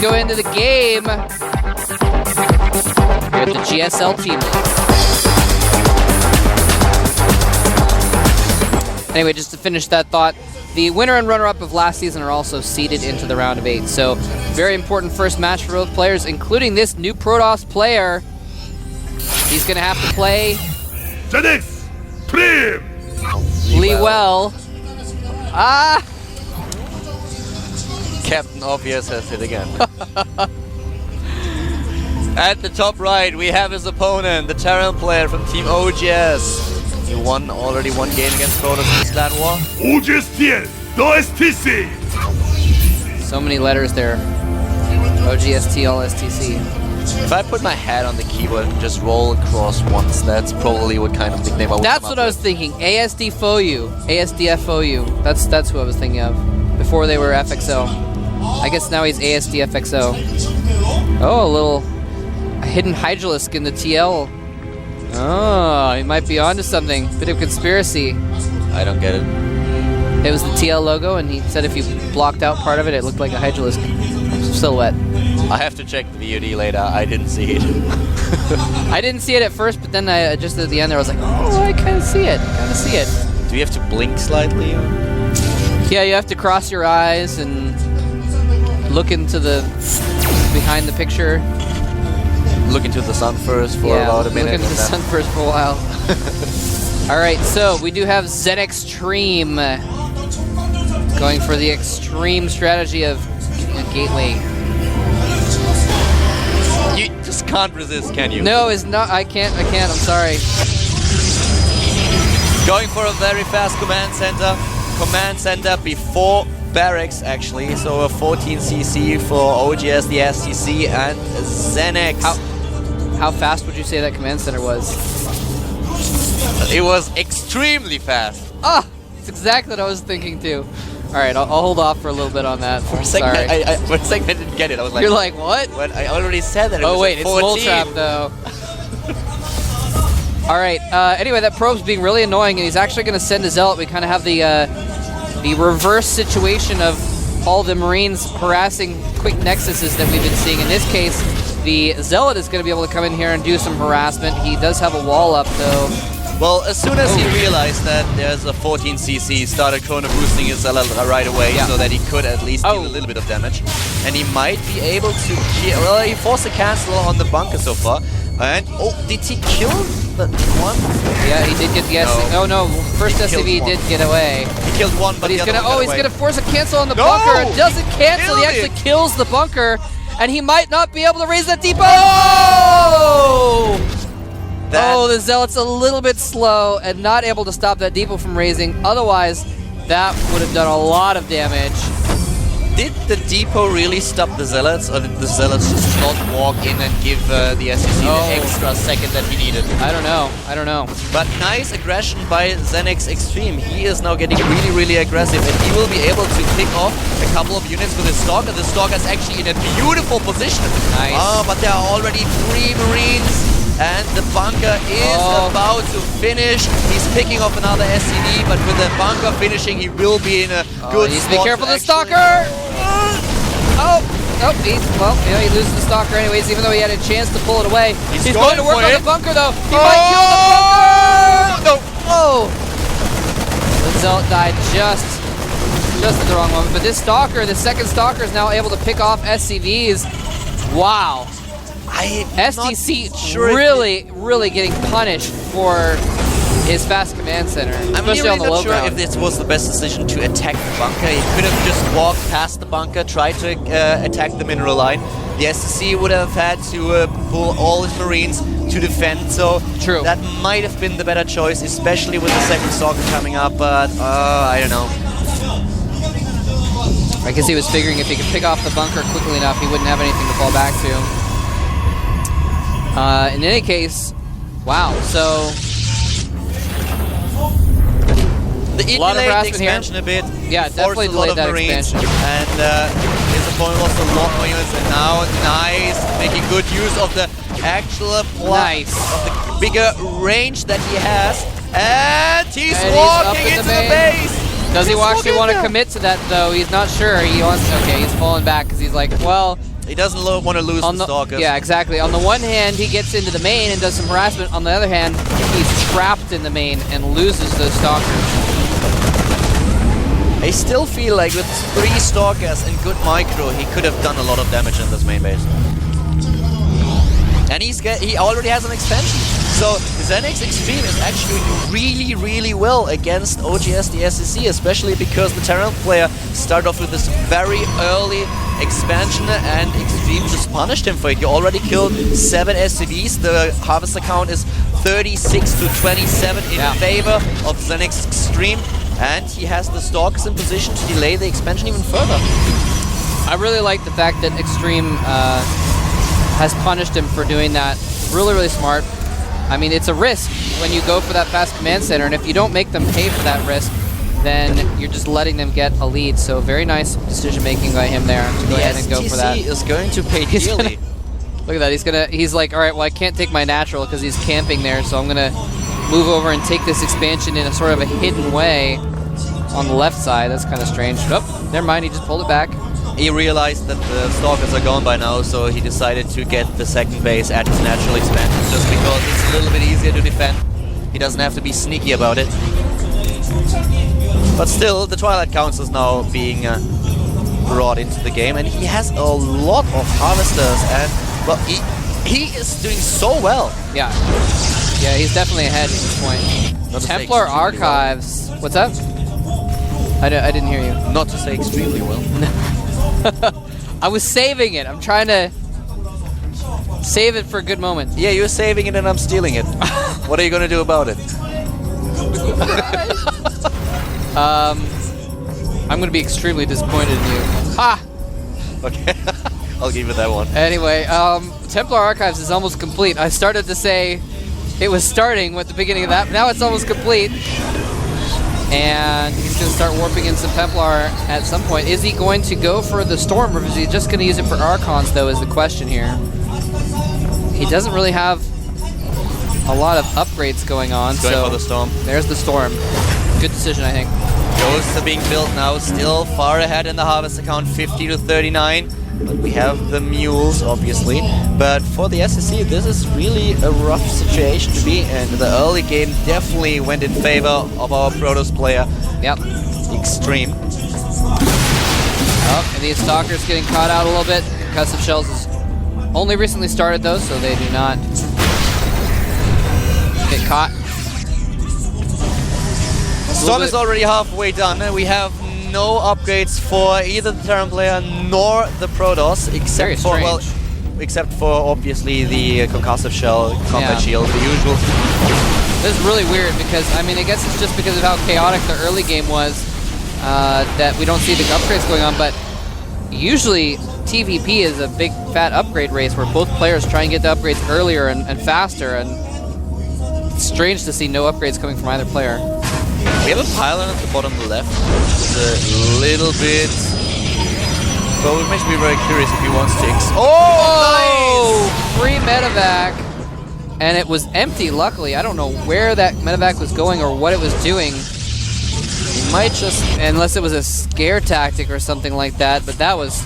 go into the game. We have the GSL team. Anyway, just to finish that thought, the winner and runner-up of last season are also seeded into the round of 8. So, very important first match for both players, including this new Protoss player. He's going to have to play ZeNEX Prim Well. Ah! Captain Obvious has hit again. At the top right, we have his opponent, the Terran player from Team OGS. He won already one game against Protoss in this clan war. oGs-TL, no STC. So many letters there. oGs-TL, STC. If I put my hat on the keyboard and just roll across once, that's probably what kind of nickname I would That's come what up I was thinking. ASDFOU. ASDFOU. That's who I was thinking of. Before they were FXO. I guess now he's ASDFXO. Oh, a hidden Hydralisk in the TL. Oh, he might be onto something. Bit of conspiracy. I don't get it. It was the TL logo, and he said if you blocked out part of it, it looked like a Hydralisk silhouette. I have to check the VOD later. I didn't see it. I didn't see it at first, but then I just at the end there I was like, oh, I kind of see it. Do you have to blink slightly? Yeah, you have to cross your eyes and look into the behind the picture. Look into the sun first for about a minute. Look into the sun first for a while. All right, so we do have ZeNEX Extreme going for the extreme strategy of getting a gateway. You just can't resist, can you? No, it's not. I can't. I'm sorry. Going for a very fast command center. Command center before barracks, actually. So a 14cc for OGS, the STC, and ZeNEX. How fast would you say that command center was? It was extremely fast. Ah, it's exactly what I was thinking too. All right, I'll hold off for a little bit on that. For a second, for a second I didn't get it. I was like, you're like, what? When I already said that. It was wait, like it's Mole Trap though. All right. Anyway, that probe's being really annoying, and he's actually going to send a Zealot. We kind of have the reverse situation of all the Marines harassing quick nexuses that we've been seeing. In this case, the Zealot is going to be able to come in here and do some harassment. He does have a wall up, though. Well, as soon as he realized that there's a 14cc, he started chrono boosting his Zealot right away so that he could at least deal a little bit of damage. And he might be able to kill. Well, he forced a cancel on the bunker so far. And, did he kill the one? Yeah, he did get the SCV. Oh no, first SCV did get away. He killed one, but he's gonna he's gonna force a cancel on the bunker. It doesn't cancel, he actually kills the bunker, and he might not be able to raise that depot. Oh! The Zealot's a little bit slow and not able to stop that depot from raising. Otherwise, that would have done a lot of damage. Did the depot really stop the Zealots, or did the Zealots just not walk in and give the SEC the extra second that he needed? I don't know. But nice aggression by ZeNEX Extreme. He is now getting really, really aggressive, and he will be able to pick off a couple of units with his Stalker. The Stalker's actually in a beautiful position. Nice. But there are already 3 Marines. And the bunker is about to finish. He's picking off another SCV, but with the bunker finishing, he will be in a good spot. Be careful of the Stalker! He loses the Stalker anyways, even though he had a chance to pull it away. He's going to work on the bunker, though. He might kill the bunker! No! The Zealot died just at the wrong moment. But this Stalker, the second Stalker, is now able to pick off SCVs. Wow. STC really getting punished for his fast command center, especially on the low ground. I'm not sure if this was the best decision to attack the bunker. He could have just walked past the bunker, tried to attack the mineral line. The STC would have had to pull all his Marines to defend, so that might have been the better choice, especially with the second Stalker coming up, but I don't know. I guess he was figuring if he could pick off the bunker quickly enough, he wouldn't have anything to fall back to. In any case, wow, so a lot of harassment expansion here. A bit. Yeah, definitely delayed that expansion. And his opponent lost a lot more units, and now Nice making good use of the actual of the bigger range that he has. And he's walking into the base. Does he actually want to commit to that though? He's not sure. He wants. Okay, he's falling back because he's like, well, He doesn't want to lose the Stalkers. Yeah, exactly. On the one hand, he gets into the main and does some harassment. On the other hand, he's trapped in the main and loses those Stalkers. I still feel like with 3 Stalkers and good micro, he could have done a lot of damage in this main base. And he already has an expansion. So ZeNEX Extreme is actually doing really, really well against oGs-TL, especially because the Terran player started off with this very early expansion and Extreme just punished him for it. You already killed 7 SCVs. The harvester count is 36 to 27 in favor of ZeNEX Extreme. And he has the Stalkers in position to delay the expansion even further. I really like the fact that Extreme has punished him for doing that. Really, really smart. I mean, it's a risk when you go for that fast command center, and if you don't make them pay for that risk, then you're just letting them get a lead. So very nice decision-making by him there to go ahead and go for that. STC is going to pay dearly. Look at that. He's like, all right, well, I can't take my natural because he's camping there, so I'm going to move over and take this expansion in a sort of a hidden way on the left side. That's kind of strange. Oh, never mind. He just pulled it back. He realized that the Stalkers are gone by now, so he decided to get the second base at his natural expansion, just because it's a little bit easier to defend. He doesn't have to be sneaky about it. But still, the Twilight Council is now being brought into the game, and he has a lot of harvesters, and well, he is doing so well. Yeah, he's definitely ahead at this point. Templar Archives. Well. What's up? I didn't hear you. Not to say extremely well. I was saving it. I'm trying to save it for a good moment. Yeah, you're saving it and I'm stealing it. What are you going to do about it? I'm going to be extremely disappointed in you. Ha! Okay. I'll give it that one. Anyway, Templar Archives is almost complete. I started to say it was starting with the beginning of that, but now it's almost complete. And he's going to start warping in some Templar at some point. Is he going to go for the Storm, or is he just going to use it for Archons, though, is the question here. He doesn't really have a lot of upgrades going on. He's going for the Storm. There's the Storm. Good decision, I think. Ghosts are being built now, still far ahead in the harvest account, 50 to 39. But we have the mules, obviously. But for the SSC, this is really a rough situation to be in. The early game definitely went in favor of our Protoss player. Yep. Extreme. Oh, and these Stalkers getting caught out a little bit. Concussive Shells is only recently started, though, so they do not get caught. Storm is already halfway done, and we have no upgrades for either the Terran player nor the Protoss, except for obviously the concussive shell, combat shield, the usual. This is really weird because I guess it's just because of how chaotic the early game was that we don't see the upgrades going on. But usually TVP is a big fat upgrade race where both players try and get the upgrades earlier and faster, and it's strange to see no upgrades coming from either player. We have a pylon at the bottom left. It's a little bit... Well, it makes me very curious if he wants to... Nice! Free medevac. And it was empty, luckily. I don't know where that medevac was going or what it was doing. He might just... Unless it was a scare tactic or something like that, but that was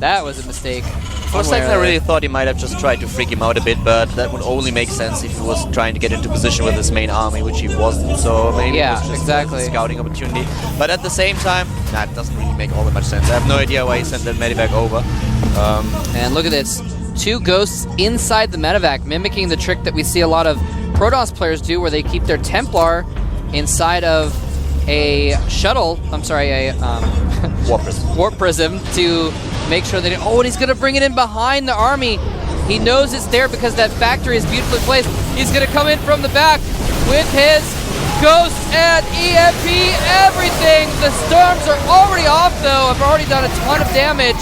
a mistake. For a second I really thought he might have just tried to freak him out a bit, but that would only make sense if he was trying to get into position with his main army, which he wasn't, so maybe it was just a scouting opportunity. But at the same time, it doesn't really make all that much sense. I have no idea why he sent that medevac over. And look at this. 2 ghosts inside the medevac, mimicking the trick that we see a lot of Protoss players do, where they keep their Templar inside of a shuttle, warp prism to make sure that and he's going to bring it in behind the army. He knows it's there because that factory is beautifully placed. He's going to come in from the back with his Ghost and EMP everything. The Storms are already off, though. I've already done a ton of damage.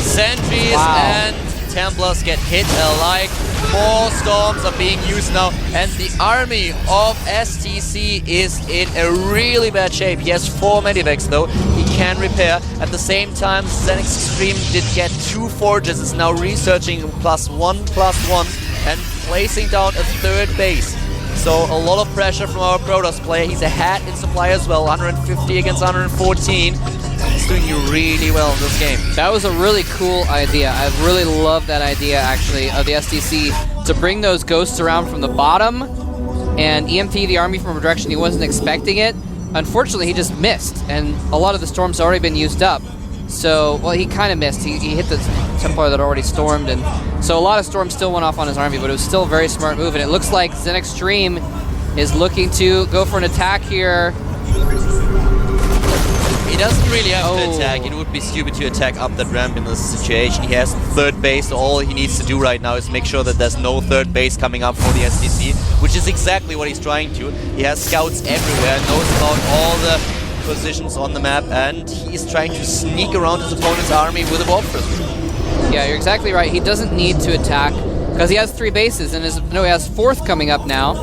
Sentries and Templars get hit alike. 4 Storms are being used now, and the army of STC is in a really bad shape. He has 4 medivacs, though. He can repair. At the same time, ZeNEX Extreme did get 2 forges. Is now researching +1/+1 and placing down a 3rd base. So a lot of pressure from our Protoss player. He's ahead in supply as well, 150 against 114. He's doing really well in this game. That was a really cool idea. I really love that idea, actually, of the SDC to bring those ghosts around from the bottom and EMP the army from a direction he wasn't expecting it. Unfortunately, he just missed, and a lot of the storms already been used up. So, well, he kind of missed. He hit the Templar that already stormed, and so a lot of storms still went off on his army, but it was still a very smart move, and it looks like ZeNEX Dream is looking to go for an attack here. He doesn't really have to attack. It would be stupid to attack up that ramp in this situation. He has third base, so all he needs to do right now is make sure that there's no third base coming up for the SDC, which is exactly what he's trying to. He has scouts everywhere, knows about all the positions on the map, and he's trying to sneak around his opponent's army with a warp prism. Yeah, you're exactly right. He doesn't need to attack because he has 3 bases, and he has 4th coming up now,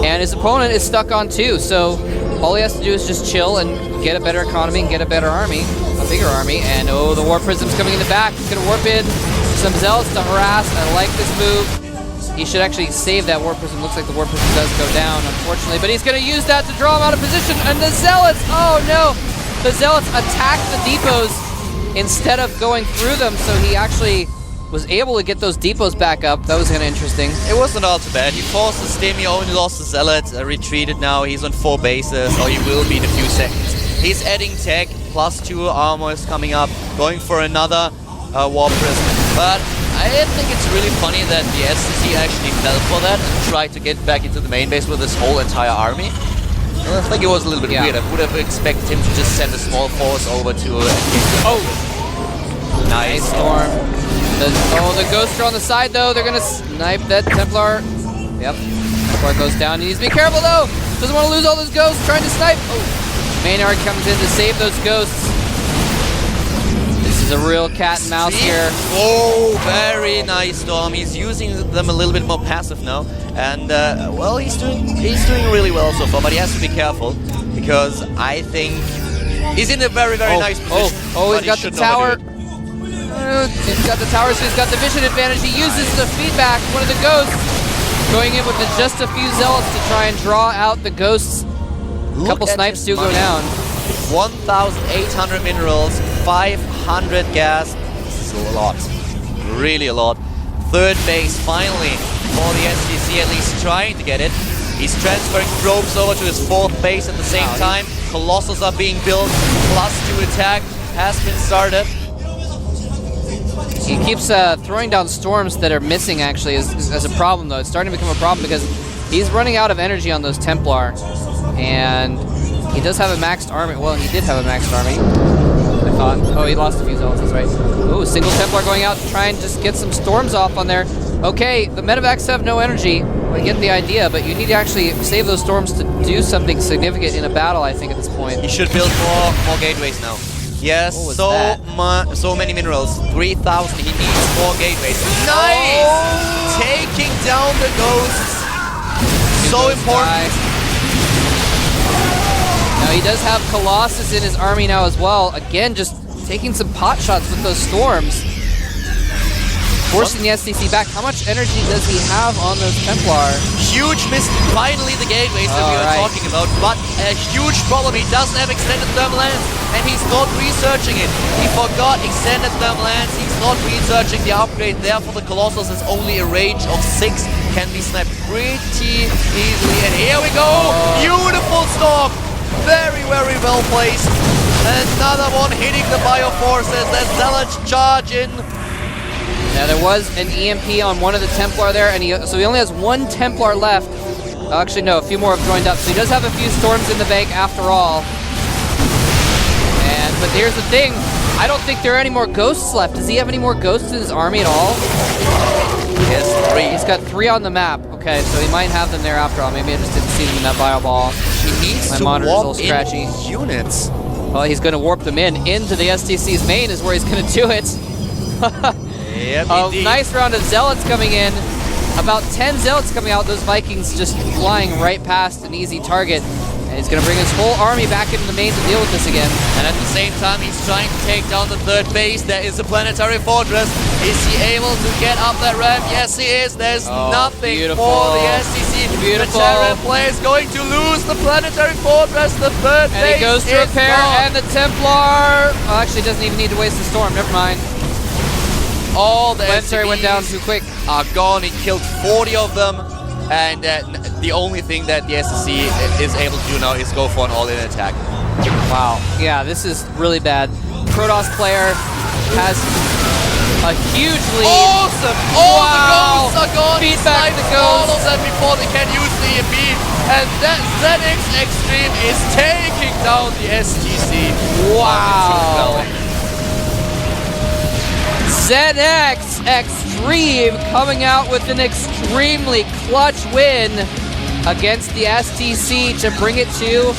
and his opponent is stuck on 2. So all he has to do is just chill and get a better economy and get a better army, a bigger army. And oh, the warp prism's coming in the back. He's gonna warp in some zealots to harass. I like this move. He should actually save that warp prism. Looks like the warp prism does go down, unfortunately, but he's gonna use that to draw him out of position. And the zealots, oh no, the zealots attack the depots instead of going through them. So he actually was able to get those depots back up. That was kind of interesting. It wasn't all too bad. He forced the stim, he only lost the zealot, retreated now. He's on 4 bases, or he will be in a few seconds. He's adding tech, +2 armor is coming up, going for another warp prism. But I think it's really funny that the SDC actually fell for that and tried to get back into the main base with his whole entire army. I think it was a little bit weird. I would have expected him to just send a small force over to nice storm. The ghosts are on the side though. They're gonna snipe that Templar. Yep. Templar goes down. He needs to be careful though. Doesn't want to lose all those ghosts. Trying to snipe. Oh. Maynard comes in to save those ghosts. This is a real cat and mouse here. Oh, very nice storm. He's using them a little bit more passive now, and well, he's doing really well so far. But he has to be careful because I think he's in a very nice position. He's got the tower. He's got the tower, so he's got the vision advantage. He uses the feedback. One of the ghosts going in with just a few zealots to try and draw out the ghosts. A couple snipes do go down. 1,800 minerals, 500 gas. This is a lot. Really a lot. Third base finally for the SDC, at least trying to get it. He's transferring probes over to his 4th base at the same time. Colossus are being built. +2 attack has been started. He keeps throwing down storms that are missing, actually, as a problem, though. It's starting to become a problem because he's running out of energy on those Templar. And he does have a maxed army. Well, he did have a maxed army, I thought. Oh, he lost a few zealots, that's right. Ooh, single Templar going out to try and just get some storms off on there. Okay, the medevacs have no energy. I get the idea, but you need to actually save those storms to do something significant in a battle, I think, at this point. He should build more gateways now. Yes, so many minerals. 3,000. He needs more gateways. Nice! Oh. Taking down the ghosts. So important. Now he does have Colossus in his army now as well. Again, just taking some pot shots with those storms. Forcing the SDC back. How much energy does he have on those Templar? Huge miss. Finally the gateways that we were talking about, but a huge problem. He doesn't have extended thermal lance, and he's not researching it. He forgot extended thermal lance. He's not researching the upgrade. Therefore, the Colossus is only a range of 6. Can be sniped pretty easily. And here we go. Beautiful storm. Very well placed. Another one hitting the bioforces. The zealots charge in. Now there was an EMP on one of the Templar there, and so he only has 1 Templar left. Oh, actually, no, a few more have joined up. So he does have a few storms in the bank after all. But here's the thing, I don't think there are any more ghosts left. Does he have any more ghosts in his army at all? He has 3. He's got 3 on the map. Okay, so he might have them there after all. Maybe I just didn't see them in that bio ball. He needs to monitor's a little warp scratchy. in units. Well, he's going to warp them into the SDC's main is where he's going to do it. Yep, a nice round of zealots coming in. About 10 zealots coming out. Those Vikings just flying right past an easy target. And he's going to bring his whole army back into the main to deal with this again. And at the same time, he's trying to take down the third base. There is a planetary fortress. Is he able to get up that ramp? Yes, he is. There's nothing for the STC. Beautiful. The Terran player is going to lose the planetary fortress. The third base And he goes to repair, and the Templar actually doesn't even need to waste the storm. Never mind. All the Planetary went down too quick. Are gone. He killed 40 of them. And the only thing that the SSC is able to do now is go for an all-in attack. Wow. Yeah, this is really bad. Protoss player has a huge lead. Awesome! All the ghosts are gone. Beat back the all ghosts. of them before they can use the EMP. And that ZeNEX Extreme is taking down the STC. Wow. ZeNEX Extreme coming out with an extremely clutch win against the STC to bring it to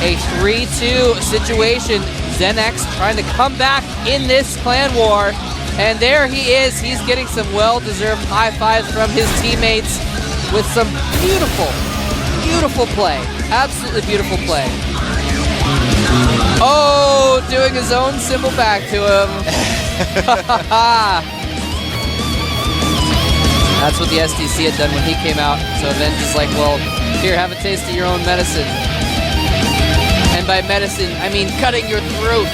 a 3-2 situation. ZeNEX trying to come back in this clan war. And there he is. He's getting some well-deserved high fives from his teammates with some beautiful, beautiful play. Absolutely beautiful play. Oh, doing his own symbol back to him. That's what the STC had done when he came out. So then just like, well, here, have a taste of your own medicine. And by medicine, I mean cutting your throat.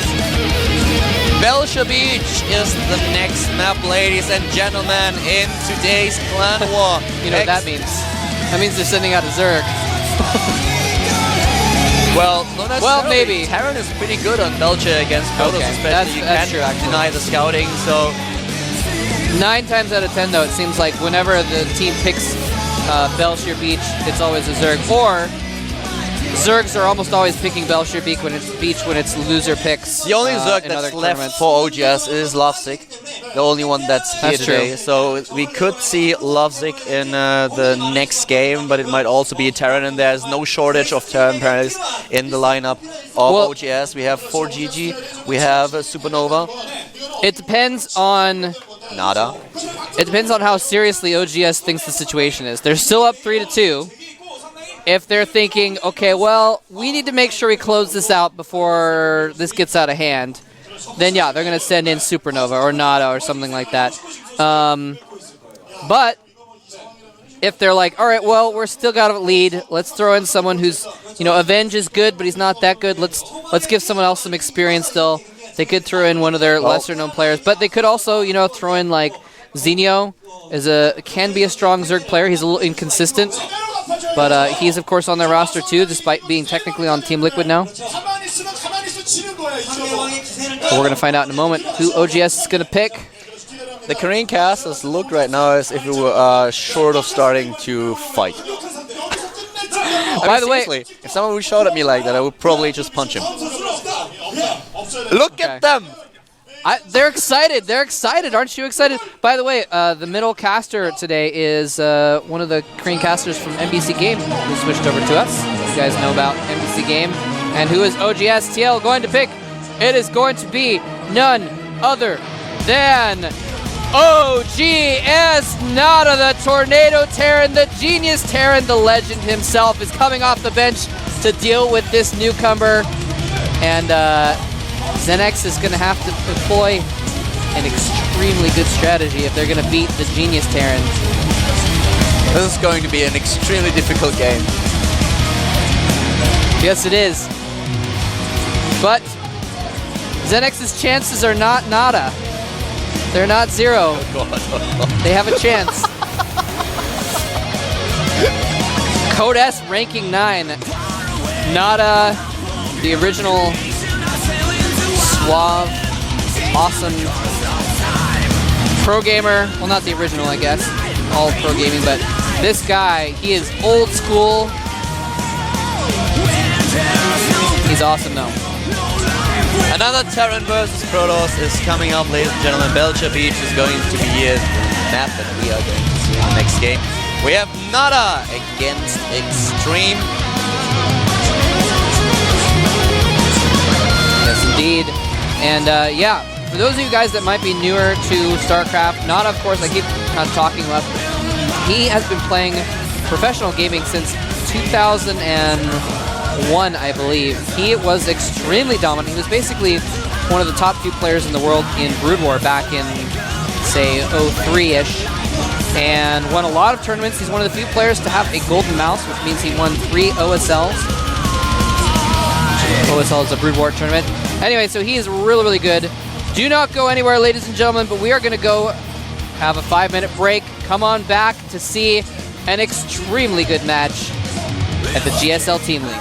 Belcher Beach is the next map, ladies and gentlemen, in today's clan war. You know what that means? That means they're sending out a Zerg. Well, not necessarily. Well, maybe. Terran is pretty good on Belcher against Protoss, Okay, especially. that's You true, can't actually. deny the scouting, so 9 times out of 10, though, it seems like whenever the team picks Belcher Beach, it's always a Zerg. Or Zergs are almost always picking Belcher Beach when it's loser picks. the only Zerg in that's other left tournaments. for OGS is Lovesick, the only one that's here That's today. true. So we could see Lovesick in the next game, but it might also be a Terran, and there's no shortage of Terran players in the lineup of OGS. We have 4GG, we have Supernova. It depends on Nada. It depends on how seriously OGS thinks the situation is. They're still up 3-2. If they're thinking, okay, well, we need to make sure we close this out before this gets out of hand, then yeah, they're going to send in Supernova or Nada or something like that. But if they're like, all right, well, we're still got a lead. Let's throw in someone who's, you know, Avenge is good, but he's not that good. Let's give someone else some experience still. They could throw in one of their lesser-known players, but they could also, you know, throw in like Zenio can be a strong Zerg player. He's a little inconsistent, but he's of course on their roster too, despite being technically on Team Liquid now. So we're gonna find out in a moment who OGS is gonna pick. The Korean casters look right now as if we were short of starting to fight. By the way, seriously, if someone would shout at me like that, I would probably just punch him. Look at them! They're excited. They're excited. Aren't you excited? By the way, the middle caster today is one of the Korean casters from NBC Game who switched over to us. You guys know about NBC Game. And who is oGs-TL going to pick? It is going to be none other than OGS Nada, the Tornado Terran, the Genius Terran, the legend himself, is coming off the bench to deal with this newcomer. And ZeNEX is going to have to employ an extremely good strategy if they're going to beat the Genius Terran. This is going to be an extremely difficult game. Yes, it is. But ZeNEX's chances are not Nada. They're not 0. They have a chance. Code S ranking 9. Nada, the original suave, awesome pro gamer. Well, not the original, I guess. All pro gaming, but this guy, he is old school. He's awesome, though. Another Terran versus Protoss is coming up, ladies and gentlemen. Belcher Beach is going to be the map that we are going to see in the next game. We have Nada against Extreme. Yes, indeed. And yeah, for those of you guys that might be newer to StarCraft, Nada, of course, I keep kind of talking about, he has been playing professional gaming since 2000 and 1, I believe. He was extremely dominant. He was basically one of the top 2 players in the world in Brood War back in, say, 03-ish, and won a lot of tournaments. He's one of the few players to have a golden mouse, which means he won 3 OSLs. OSL is a Brood War tournament. Anyway, so he is really, really good. Do not go anywhere, ladies and gentlemen, but we are going to go have a 5-minute break. Come on back to see an extremely good match at the GSL Team League.